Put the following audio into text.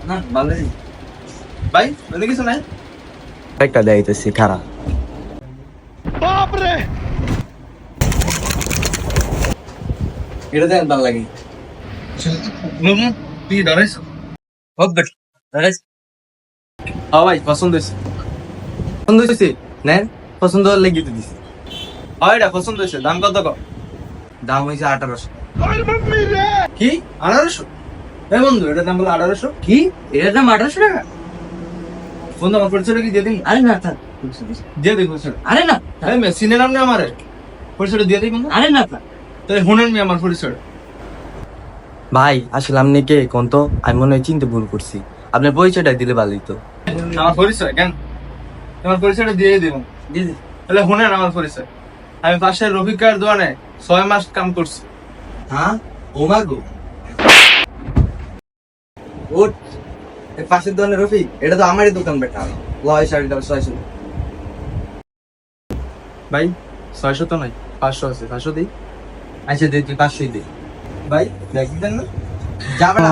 না ভালোই ভাই বলে কিছু নাই একটা দেখাইতেছি খারাপ। এটা দেন ভালো লাগে। তুই দাঁড়াইছ হোক বেট দাঁড়াইস। হ্যাঁ ভাই পছন্দ হয়েছে পছন্দ হয়েছে নেন, পছন্দ হলে গিয়ে দিছি। হয় এটা পছন্দ হয়েছে দাম কত কম দাম হয়েছে 1800। কি 1800 এই বন্ধু এটা দাম বলে 1800 কি এটার দাম 1800 টাকা? বন্ধু আমার পরিচয়টা কি দিয়ে দিন আরে না থাক। দিয়ে দিই পরিচয় আরে না এই মেশিনের নাম নেই আমার পরিচয়টা দিয়ে দিই বন্ধু আরে না থাক। তাই শুনেন মি আমার পরিচয় ভাই আসলে আপনি কে কোন তো? আমি মনে হয় চিনতে ভুল করছি, আপনার পরিচয়টা দিলে ভালোই তো। আমার পরিচয় কেন আমার পরিচয়টা দিয়ে দিব দিদি তাহলে শুনেন আমার পরিচয় আমি পাশের রফিকার দোকানে 6 মাস কাম করছি হ্যাঁ ও মা গো ওট এই পাশের দোকানে রফিক, এটা তো আমারই দোকান বেটা। লয় 650। ভাই 600 তো নাই 500 আছে 500 দিই আচ্ছা দিই, তুই 500 দিই। ভাই দেখ দেন না যাবে না।